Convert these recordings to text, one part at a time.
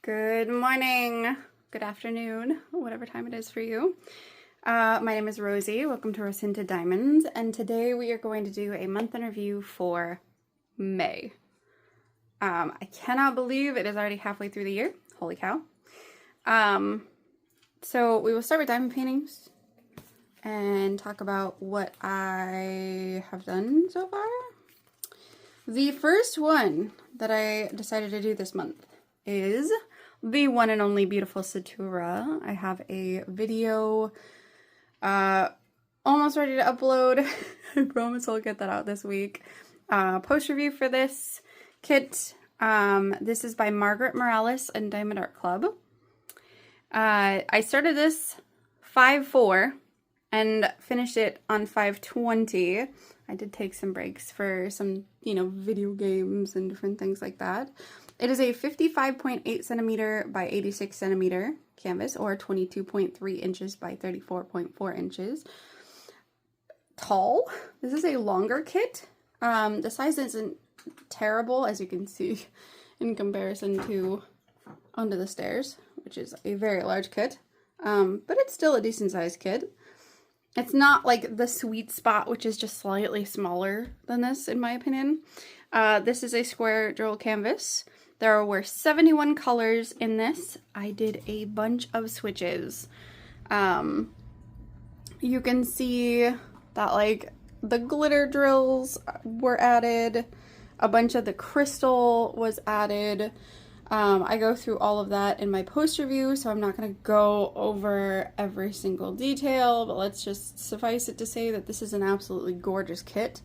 Good morning, good afternoon, whatever time it is for you. My name is Rosie. Welcome to Rosinta Diamonds, and today we are going to do a month in review for May. I cannot believe it is already halfway through the year. Holy cow. So we will start with diamond paintings and talk about what I have done so far. The first one that I decided to do this month is the one and only beautiful Satura. I have a video almost ready to upload. I promise I'll get that out this week. Post review for this kit. This is by Margaret Morales and Diamond Art Club. I started this 5/4 and finished it on 5/20. I did take some breaks for some, video games and different things like that. It is a 55.8 centimeter by 86 centimeter canvas, or 22.3 inches by 34.4 inches. Tall. This is a longer kit. The size isn't terrible, as you can see, in comparison to Under the Stairs, which is a very large kit. But it's still a decent sized kit. It's not like the sweet spot, which is just slightly smaller than this, in my opinion. This is a square drill canvas. There were 71 colors in this. I did a bunch of switches. You can see that the glitter drills were added. A bunch of the crystal was added. I go through all of that in my post review, so I'm not going to go over every single detail, but let's just suffice it to say that this is an absolutely gorgeous kit.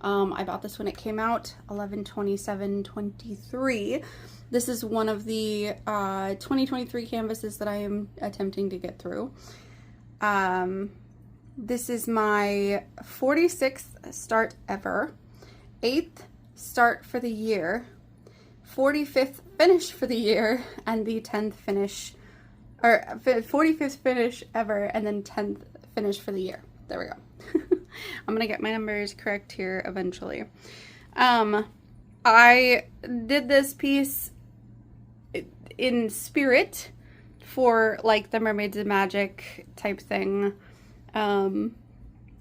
I bought this when it came out, 11/27/23. This is one of the 2023 canvases that I am attempting to get through. This is my 46th start ever, 8th start for the year, 45th finish for the year, and the 10th finish, or 45th finish ever, and then 10th finish for the year. There we go. I'm gonna get my numbers correct here eventually. I did this piece in spirit for the Mermaids of Magic type thing. I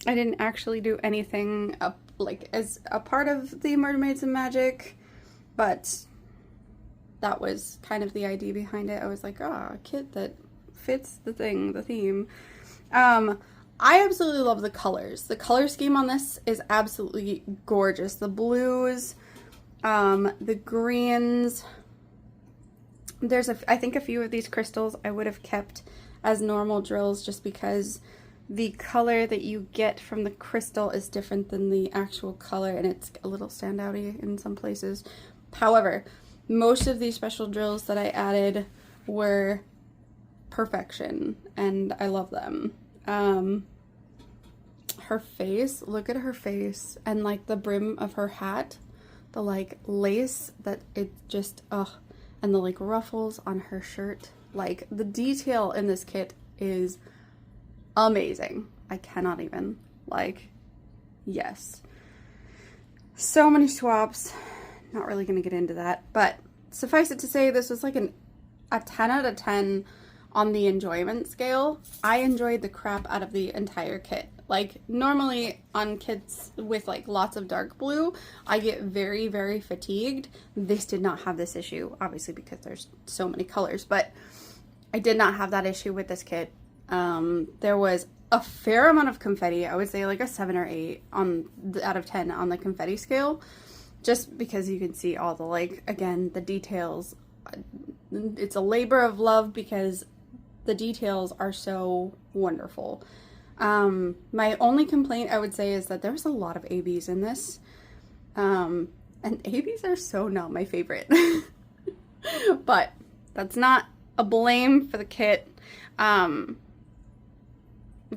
didn't actually do anything as a part of the Mermaids of Magic, but that was kind of the idea behind it. I was like, a kit that fits the theme. I absolutely love the colors. The color scheme on this is absolutely gorgeous. The blues, the greens. There's I think a few of these crystals I would have kept as normal drills, just because the color that you get from the crystal is different than the actual color, and it's a little standouty in some places. However, most of these special drills that I added were perfection, and I love them. Her face, look at her face, and the brim of her hat, the lace that it just, and the ruffles on her shirt. The detail in this kit is amazing. I cannot even, yes. So many swaps. Not really going to get into that, but suffice it to say, this was a 10 out of 10 on the enjoyment scale. I enjoyed the crap out of the entire kit. Normally on kits with lots of dark blue, I get very, very fatigued. This did not have this issue, obviously because there's so many colors, but I did not have that issue with this kit. There was a fair amount of confetti. I would say a 7 or 8 out of 10 on the confetti scale, just because you can see all the again, the details. It's a labor of love because the details are so wonderful. My only complaint I would say is that there's a lot of ABs in this. And ABs are so not my favorite. But that's not a blame for the kit.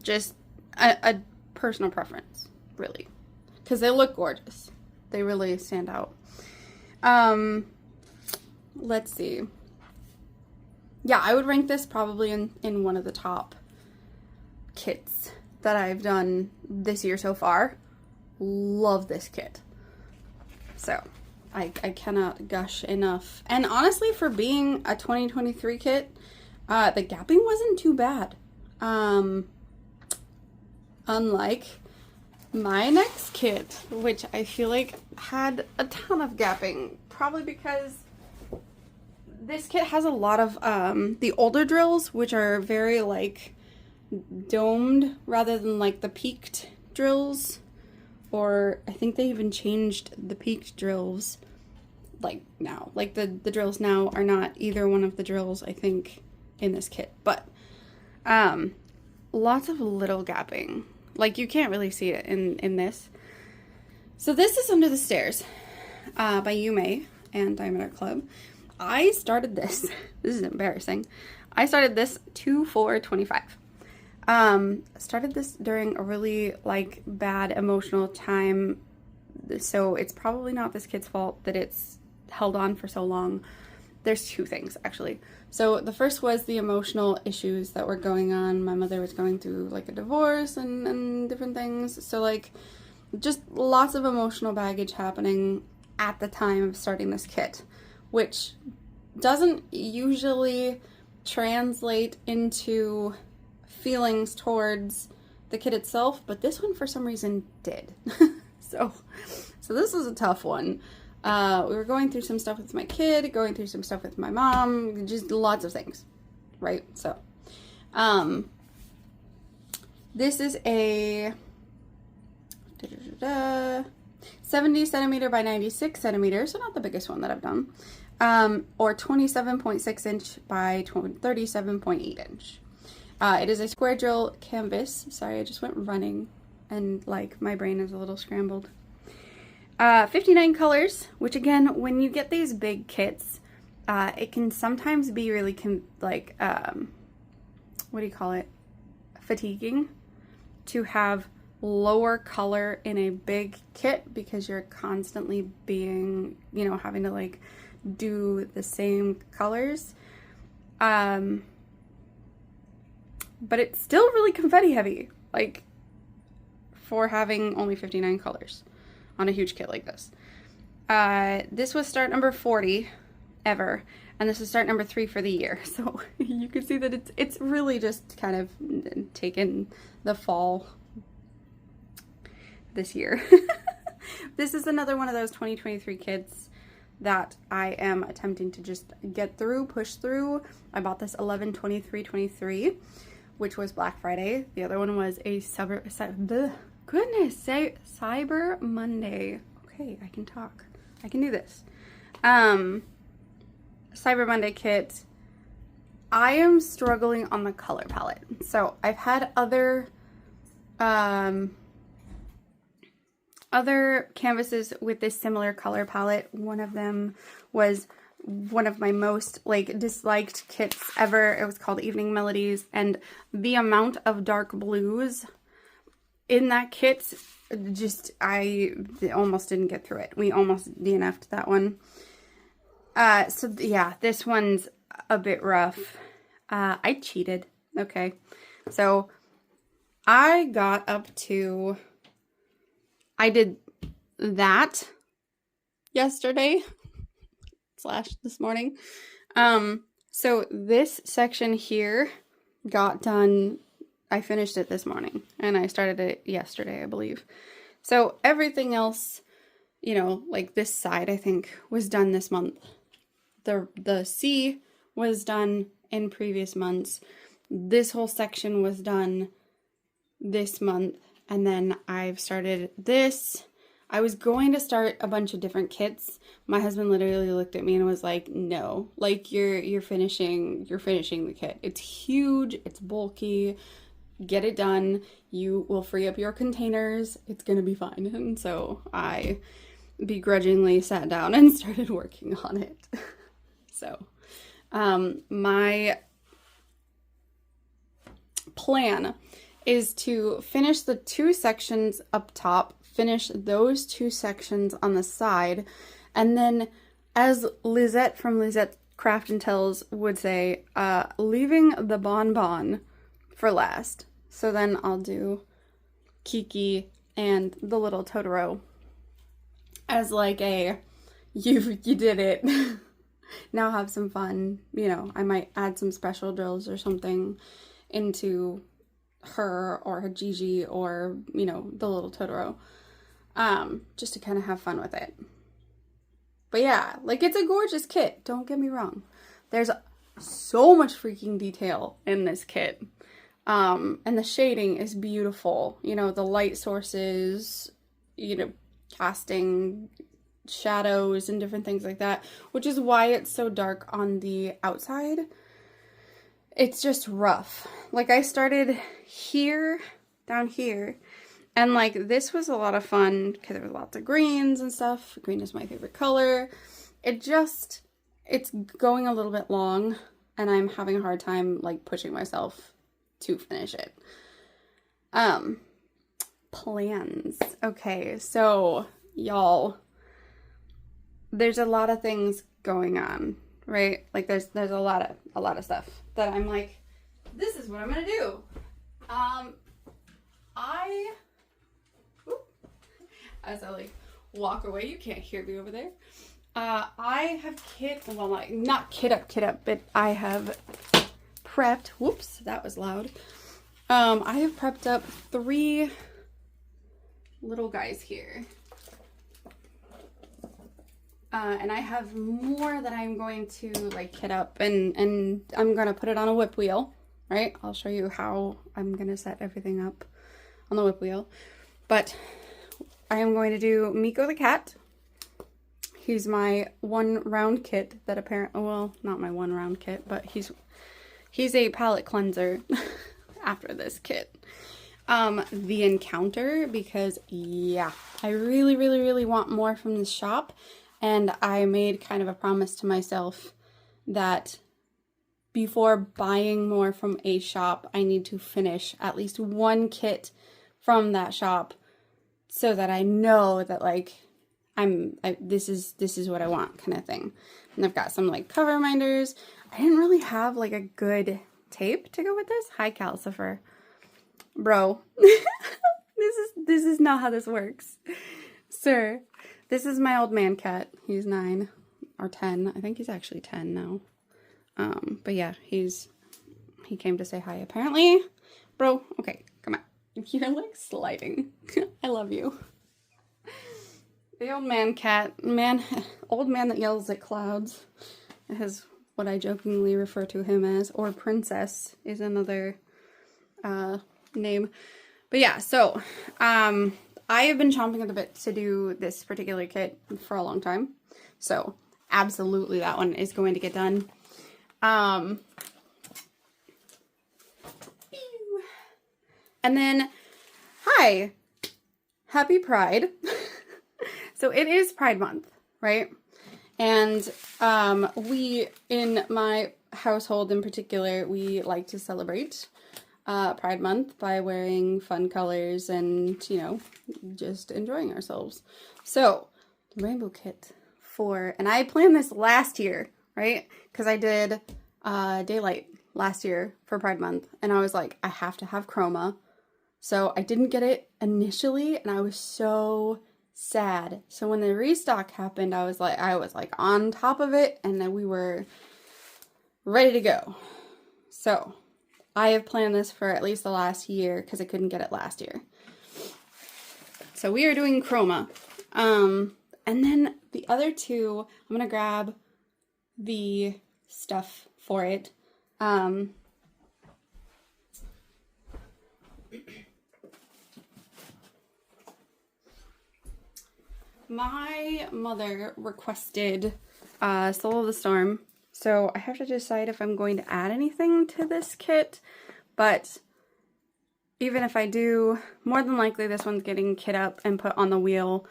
Just a personal preference, really. Because they look gorgeous. They really stand out. Let's see. Yeah, I would rank this probably in one of the top kits that I've done this year so far. Love this kit. So, I cannot gush enough. And honestly, for being a 2023 kit, the gapping wasn't too bad. Unlike my next kit, which I feel like had a ton of gapping, probably because this kit has a lot of the older drills, which are very like domed rather than like the peaked drills. Or I think they even changed the peaked drills like now. Like the drills now are not either one of the drills, I think, in this kit. But lots of little gapping. Like you can't really see it in this. So this is Under the Stairs by Yume and Diamond Art Club. I started this. This is embarrassing. I started this 2/4/25. Started this during a really like bad emotional time, so it's probably not this kid's fault that it's held on for so long. There's two things actually. So the first was the emotional issues that were going on. My mother was going through like a divorce and different things, so like just lots of emotional baggage happening at the time of starting this kit, which doesn't usually translate into feelings towards the kit itself, but this one for some reason did. so this was a tough one. We were going through some stuff with my kid, going through some stuff with my mom, just lots of things, right? So this is a 70 centimeter by 96 centimeters, so not the biggest one that I've done, or 27.6 inch by 37.8 inch. It is a square drill canvas. Sorry, I just went running and like my brain is a little scrambled. 59 colors, which again, when you get these big kits, it can sometimes be really what do you call it? Fatiguing to have lower color in a big kit because you're constantly being, you know, having to like do the same colors. But it's still really confetti heavy, like, for having only 59 colors on a huge kit like this. This was start number 40 ever, and this is start number 3 for the year. So you can see that it's really just kind of taken the fall this year. This is another one of those 2023 kits that I am attempting to just get through, push through. I bought this 11/23/23. Which was Black Friday. The other one was a Cyber Monday. Okay, I can talk. I can do this. Cyber Monday kit. I am struggling on the color palette. So I've had other canvases with this similar color palette. One of them was one of my most like disliked kits ever. It was called Evening Melodies, and the amount of dark blues in that kit, just I almost didn't get through it. We almost DNF'd that one. So yeah, this one's a bit rough. I cheated. Okay, so I got up to, I did that yesterday / this morning. So this section here got done. I finished it this morning and I started it yesterday, I believe. So everything else, you know, like this side, I think was done this month. The C was done in previous months. This whole section was done this month. And then I've started this. I was going to start a bunch of different kits. My husband literally looked at me and was like, no, like you're finishing the kit. It's huge, it's bulky, get it done. You will free up your containers. It's gonna be fine. And so I begrudgingly sat down and started working on it. So my plan is to finish the 2 sections up top, finish those 2 sections on the side, and then, as Lizette from Lizette Craft and Tells would say, leaving the bonbon for last. So then I'll do Kiki and the little Totoro as like a you did it. Now have some fun. You know, I might add some special drills or something into her or her Gigi or, you know, the little Totoro. Just to kind of have fun with it. But yeah, like, it's a gorgeous kit, don't get me wrong. There's so much freaking detail in this kit. And the shading is beautiful. You know, the light sources, you know, casting shadows and different things like that, which is why it's so dark on the outside. It's just rough. Like, I started here, down here, and like, this was a lot of fun because there was lots of greens and stuff. Green is my favorite color. It's going a little bit long, and I'm having a hard time like pushing myself to finish it. Plans. Okay, so y'all, there's a lot of things going on, right? Like, there's a lot of stuff that I'm like, this is what I'm gonna do. As I like walk away, you can't hear me over there. I have well, like, not kit up, but I have prepped, whoops, that was loud. I have prepped up 3 little guys here. And I have more that I'm going to like kit up, and I'm gonna put it on a whip wheel, right? I'll show you how I'm gonna set everything up on the whip wheel. But I am going to do Miko the cat. He's my 1 round kit that apparently, well, not my 1 round kit, but he's a palette cleanser after this kit. The encounter, because yeah, I really want more from this shop. And I made kind of a promise to myself that before buying more from a shop, I need to finish at least 1 kit from that shop so that I know that, like, this is what I want, kind of thing. And I've got some like cover reminders. I didn't really have like a good tape to go with this. Hi, Calcifer. Bro. This is not how this works. Sir. This is my old man cat. He's 9 or 10. I think he's actually 10 now. But yeah, he came to say hi apparently. Bro, okay, come on. You're like sliding. I love you. The old man cat, old man that yells at clouds is what I jokingly refer to him as, or princess is another name. But yeah, so I have been chomping at the bit to do this particular kit for a long time. So absolutely that one is going to get done. And then, hi, happy Pride. So it is Pride Month, right? And we, in my household in particular, we like to celebrate Pride Month by wearing fun colors and, you know, just enjoying ourselves. So, the rainbow kit and I planned this last year, right? Because I did Daylight last year for Pride Month, and I was like, I have to have chroma. So I didn't get it initially, and I was so sad. So when the restock happened, I was like on top of it, and then we were ready to go. So I have planned this for at least the last year because I couldn't get it last year. So we are doing chroma. And then the other 2, I'm going to grab the stuff for it. My mother requested Soul of the Storm, so I have to decide if I'm going to add anything to this kit, but even if I do, more than likely this one's getting kit up and put on the wheel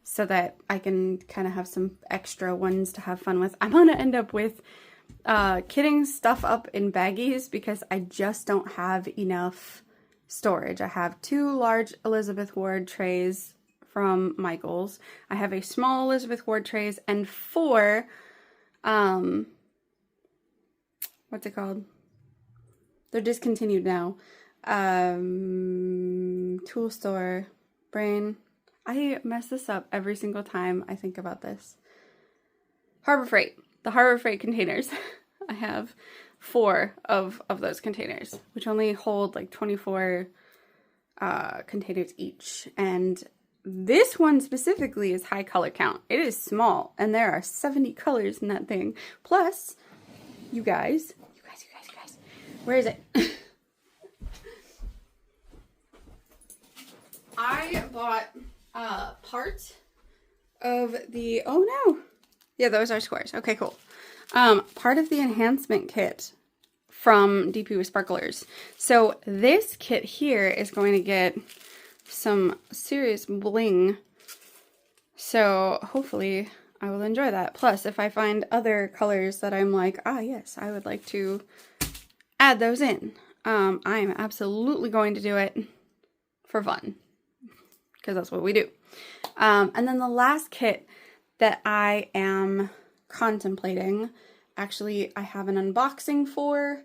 so that I can kind of have some extra ones to have fun with. I'm going to end up with kitting stuff up in baggies because I just don't have enough storage. I have 2 large Elizabeth Ward trays from Michaels. I have a small Elizabeth Ward trays and 4, what's it called? They're discontinued now. Tool Store, Brain. I mess this up every single time I think about this. Harbor Freight. The Harbor Freight containers. I have 4 of those containers, which only hold like 24 containers each. And this one specifically is high color count. It is small, and there are 70 colors in that thing. Plus, you guys. Where is it? I bought part of the, oh no. Yeah, those are squares. Okay, cool. Part of the enhancement kit from DP with Sparklers. So this kit here is going to get some serious bling. So hopefully I will enjoy that. Plus, if I find other colors that I'm like, ah, yes, I would like to add those in, I am absolutely going to do it for fun, because that's what we do. And then the last kit that I am contemplating, actually I have an unboxing for,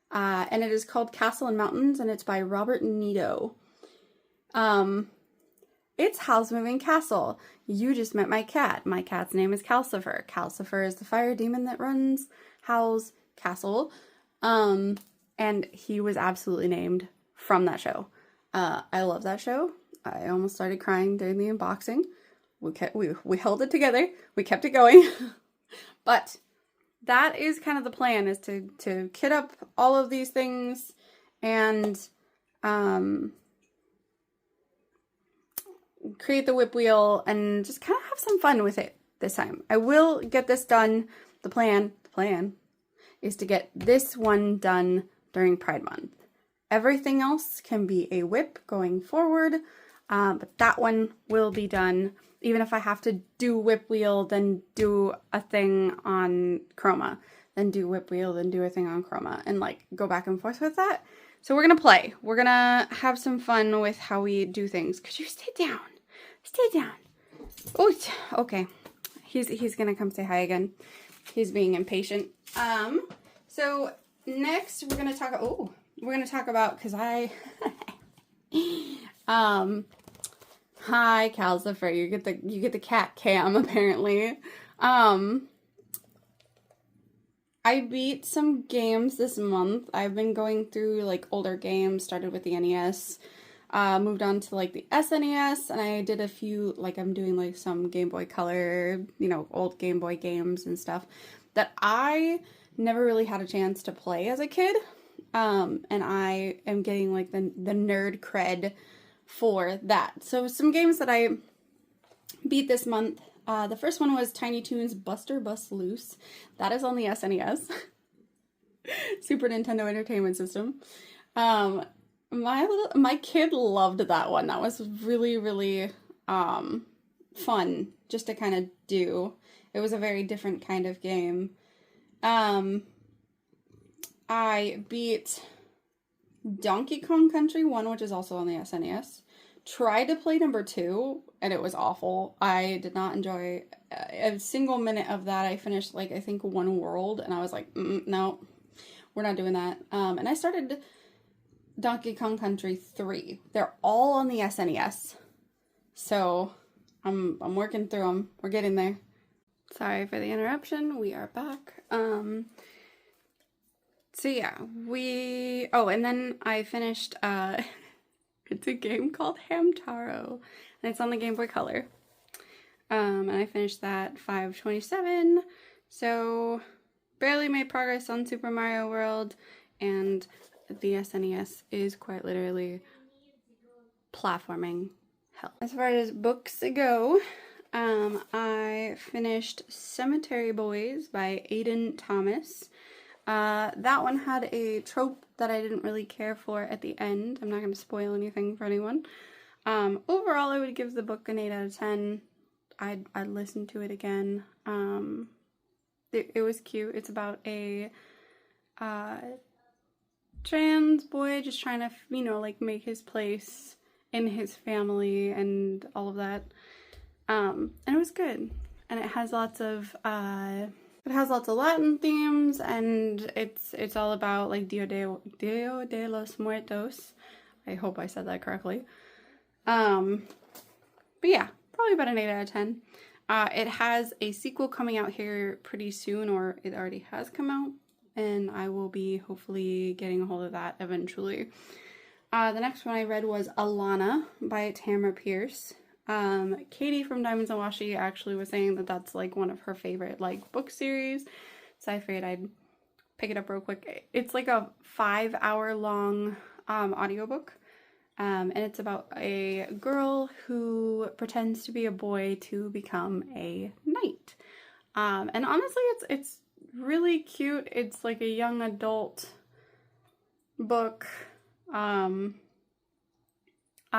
and it is called Castle and Mountains, and it's by Robert Nito. It's Howl's Moving Castle. You just met my cat. My cat's name is Calcifer. Calcifer is the fire demon that runs Howl's Castle. And he was absolutely named from that show. I love that show. I almost started crying during the unboxing. We held it together. We kept it going. But that is kind of the plan, is to kit up all of these things and create the whip wheel and just kind of have some fun with it this time. I will get this done. The plan is to get this one done during Pride Month. Everything else can be a whip going forward, but that one will be done. Even if I have to do whip wheel, then do a thing on chroma, then do whip wheel, then do a thing on chroma, and like go back and forth with that. So we're gonna play. We're gonna have some fun with how we do things. Could you stay down? Stay down. Oh, okay. He's gonna come say hi again. He's being impatient. So next we're gonna talk. Oh, we're gonna talk about, because I hi Calcifer. You get the cat cam apparently. I beat some games this month. I've been going through like older games. Started with the NES. Moved on to like the SNES, and I did a few, like I'm doing like some Game Boy Color, you know, old Game Boy games and stuff that I never really had a chance to play as a kid. And I am getting like the nerd cred for that. So some games that I beat this month. The first one was Tiny Toons Buster Bust Loose. That is on the SNES. Super Nintendo Entertainment System. My kid loved that one. That was really, really fun just to kind of do. It was a very different kind of game. I beat Donkey Kong Country 1, which is also on the SNES. Tried to play number 2, and it was awful. I did not enjoy a single minute of that. I finished, like, I think one world, and I was like, no, we're not doing that. And I started Donkey Kong Country 3. They're all on the SNES. So, I'm working through them. We're getting there. Sorry for the interruption. We are back. So yeah, and then I finished, it's a game called Hamtaro, and it's on the Game Boy Color. And I finished that 5/27, so barely made progress on Super Mario World, and the SNES is quite literally platforming hell. As far as books go, I finished Cemetery Boys by Aidan Thomas. That one had a trope that I didn't really care for at the end. I'm not going to spoil anything for anyone. Overall, I would give the book an 8 out of 10. I'd listen to it again. It was cute. It's about a trans boy just trying to, you know, like make his place in his family and all of that. And it was good. And it has lots of Latin themes, and it's all about like Dia de los Muertos. I hope I said that correctly. But yeah, probably about an 8 out of 10. It has a sequel coming out here pretty soon, or it already has come out, and I will be hopefully getting a hold of that eventually. The next one I read was Alana by Tamara Pierce. Katie from Diamonds and Washi actually was saying that that's like one of her favorite like book series, so I figured I'd pick it up real quick. It's like a 5-hour long audiobook, and it's about a girl who pretends to be a boy to become a knight. And honestly, it's really cute. It's like a young adult book.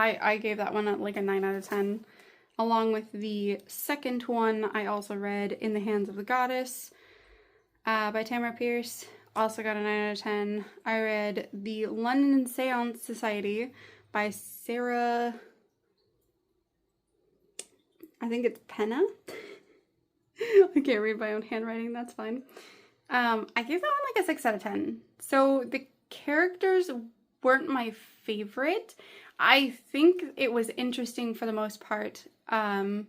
I gave that one like a 9 out of 10. Along with the second one, I also read In the Hands of the Goddess by Tamara Pierce. Also got a 9 out of 10. I read The London Seance Society by Sarah, I think it's Penna. I can't read my own handwriting, that's fine. I gave that one like a 6 out of 10. So the characters weren't my favorite. I think it was interesting for the most part, but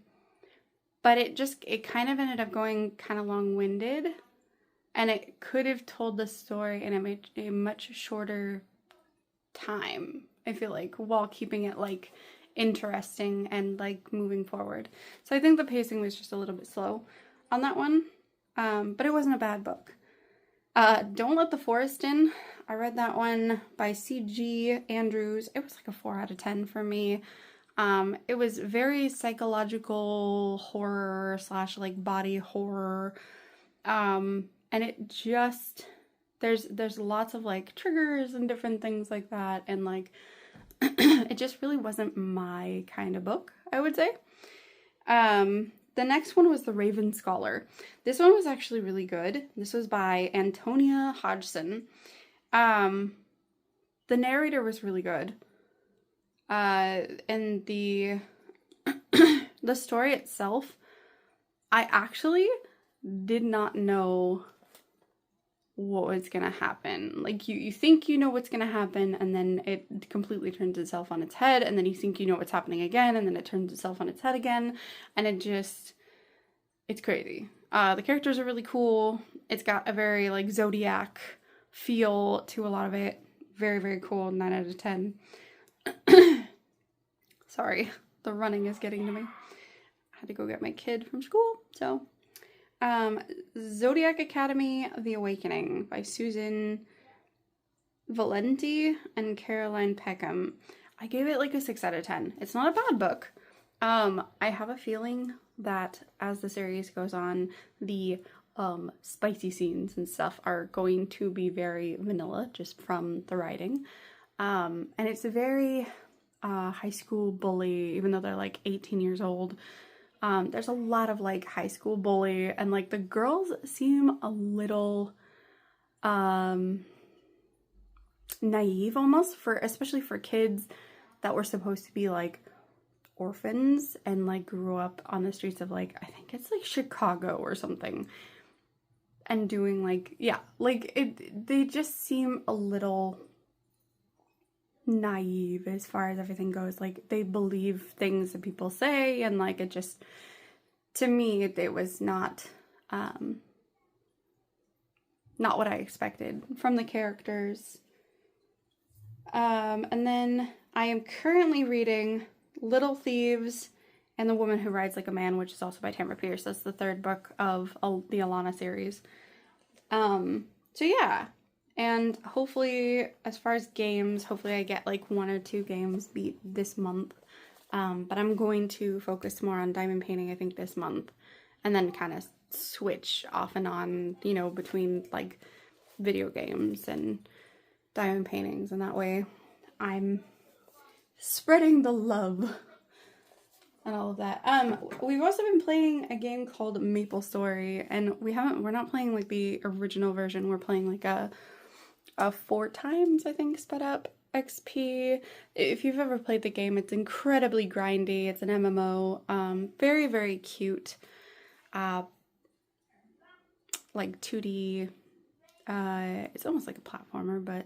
it kind of ended up going kind of long-winded, and it could have told the story in a much shorter time, I feel like, while keeping it like interesting and like moving forward. So I think the pacing was just a little bit slow on that one, but it wasn't a bad book. Don't Let the Forest In. I read that one by C.G. Andrews. It was like a 4 out of 10 for me. It was very psychological horror / like body horror. And it just, there's lots of like triggers and different things like that. And like, it just really wasn't my kind of book, I would say. The next one was The Raven Scholar. This one was actually really good. This was by Antonia Hodgson. The narrator was really good. And the the story itself, I actually did not know what was gonna happen. Like, you think you know what's gonna happen, and then it completely turns itself on its head, and then you think you know what's happening again, and then it turns itself on its head again, and it's crazy. The characters are really cool. It's got a very like Zodiac feel to a lot of it. Very, very cool. 9 out of 10. Sorry, the running is getting to me. I had to go get my kid from school, so. Zodiac Academy, The Awakening by Susan Valenti and Caroline Peckham. I gave it like a 6 out of 10. It's not a bad book. I have a feeling that as the series goes on, the spicy scenes and stuff are going to be very vanilla just from the writing. And it's a very high school bully, even though they're like 18 years old. There's a lot of like high school bully, and like the girls seem a little naive almost, especially for kids that were supposed to be like orphans and like grew up on the streets of like, I think it's like Chicago or something, and doing like, yeah, like they just seem a little naive as far as everything goes. Like, they believe things that people say, and like it just, to me, it was not what I expected from the characters. And then I am currently reading Little Thieves and The Woman Who Rides Like a Man, which is also by Tamara Pierce. That's the third book of the Alana series. So yeah. And hopefully, as far as games, hopefully I get like 1 or 2 games beat this month. But I'm going to focus more on diamond painting, I think, this month. And then kind of switch off and on, you know, between like video games and diamond paintings. And that way I'm spreading the love and all of that. We've also been playing a game called Maple Story. And we're not playing like the original version. We're playing like a 4 times, I think, sped up XP. If you've ever played the game, it's incredibly grindy. It's an MMO. Very, very cute. Like 2D. It's almost like a platformer, but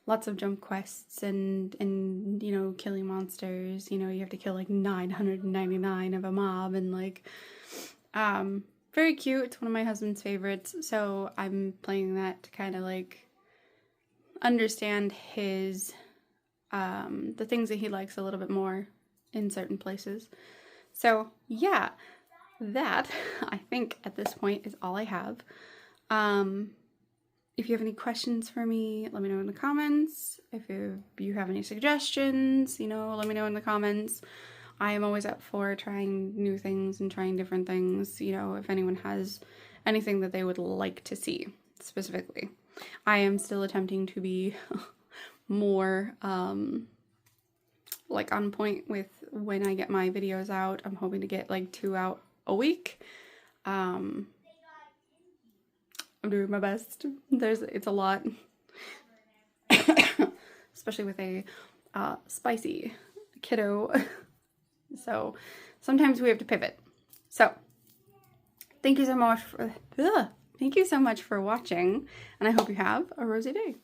lots of jump quests and you know, killing monsters. You know, you have to kill like 999 of a mob, and like Very cute. It's one of my husband's favorites, so I'm playing that to kind of like understand his, the things that he likes a little bit more in certain places. So yeah, that I think at this point is all I have. If you have any questions for me, let me know in the comments. If you have any suggestions, you know, let me know in the comments. I am always up for trying new things and trying different things, you know, if anyone has anything that they would like to see specifically. I am still attempting to be more like on point with when I get my videos out. I'm hoping to get like 2 out a week. I'm doing my best. It's a lot, especially with a spicy kiddo. So sometimes we have to pivot. So thank you so much for watching, and I hope you have a rosy day.